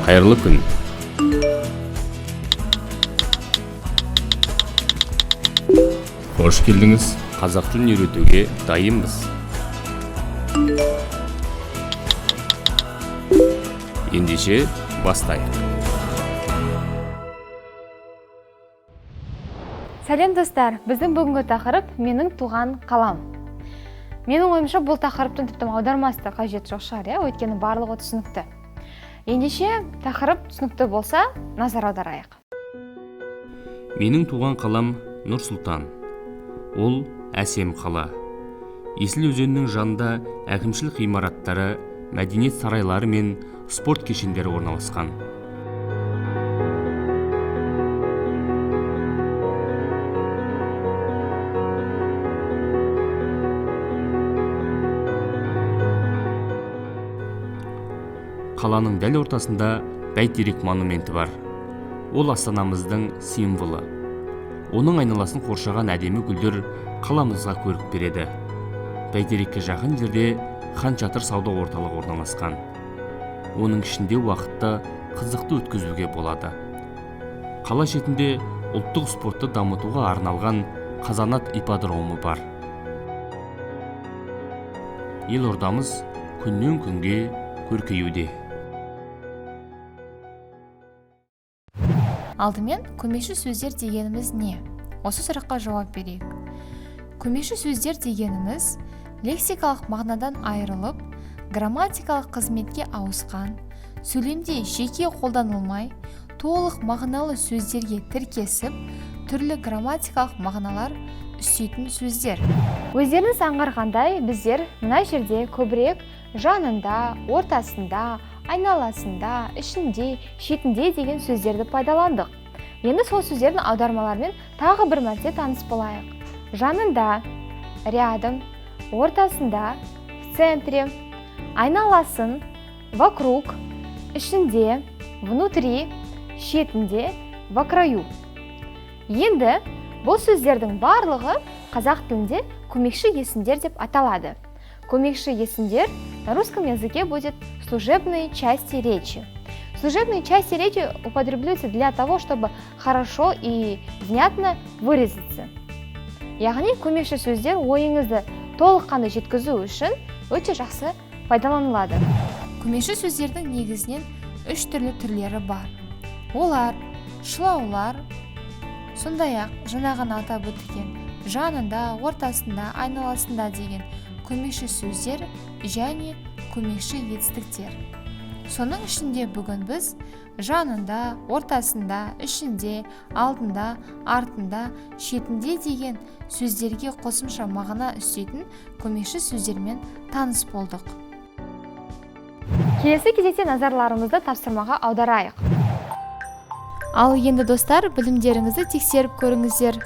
Қайырлы күн. Қош келдіңіз. Қазақ тілін үйретуге дайынбыз. Ендеше бастайық. Сәлем достар, біздің бүгінгі тақырып менің туған қалам. Менің ойымша бұл тақырыптың тіпті аудармасы да қажет жоқ шығар, өйткені барлығы түсінікті. Ендеше тақырып түсінікті болса, назар аударайық. Менің туған қалам Нұр-Сұлтан. Ол әсем қала. Есіл өзенінің жанында әкімшілік ғимараттары, мәдениет сарайлары мен спорт кешендері орналасқан. Қаланың дәл ортасында Бәйтерек монументі бар. Ол астанамыздың символы. Оның айналасын қоршаған әдемі гүлдер қаламызға көрік береді. Бәйтерекке жақын жерде Хан Шатыр сауда орталығы орналасқан. Оның ішінде уақытты қызықты өткізуге болады. Қала шетінде ұлттық спортты дамытуға арналған Қазанат ипподромы бар. Елордамыз күннен күнге көркеюде. Алдымен, көмекші сөздер дегеніміз не? Осы сұраққа жауап берейік. Көмекші сөздер дегеніміз лексикалық мағынадан айырылып, грамматикалық қызметке ауысқан, сөйлемде жеке қолданылмай, толық мағыналы сөздерге тіркесіп, түрлі грамматикалық мағыналар үстейтін сөздер. Өздеріңіз аңғарғандай, біздер мына жерде көбірек жанында, ортасында, айналасында, ішінде, шетінде деген сөздерді пайдаландық. Енді сол сөздердің аудармаларымен тағы бір мәрте таныс болайық. Жанында, рядом, ортасында, в центре, айналасын, вокруг, ішінде, внутри, шетінде, во краю. Енді бұл сөздердің барлығы қазақ тілінде көмекші есімдер деп аталады. Көмекші есімдер на русском языке будет служебные части речи. Служебные части речи употребляются для того, чтобы хорошо и внятно выразиться. Яғни көмекші сөздер ойыңызды толыққанды жеткізу үшін өте жақсы пайдаланылады. Көмекші сөздердің негізінен 3 түрлі түрлері бар. Олар шылаулар, сондай-ақ жаңағыны атап өткен жанында, ортасында, айналасында деген көмекші сөздер және көмекші етістіктер. Соның ішінде бүгін біз жанында, ортасында, ішінде, алдында, артында, шетінде деген сөздерге қосымша мағына үстейтін көмекші сөздермен таныс болдық. Келесі кезекте назарларымызды тапсырмаға аударайық. Ал енді достар, білімдеріңізді тексеріп көріңіздер.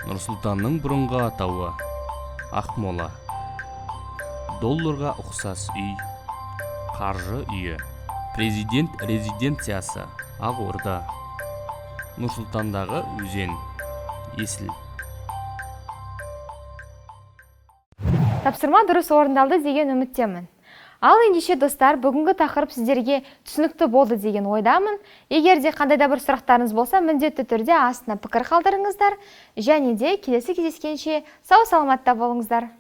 Нұр-Сұлтанның бұрынғы атауы Ақмола. Долларға ұқсас үй, қаржы үйі. Президент резиденциясы Ақорда. Нұр-Сұлтандағы өзен Есіл. Тапсырма дұрыс орындалды деген үміттемін. Ал ендеше достар, бүгінгі тақырып сіздерге түсінікті болды деген ойдамын. Егер де қандай да бір сұрақтарыңыз болса, міндетті түрде астына пікір қалдырыңыздар. Және де келесі кездескенше сау саламатта болыңыздар.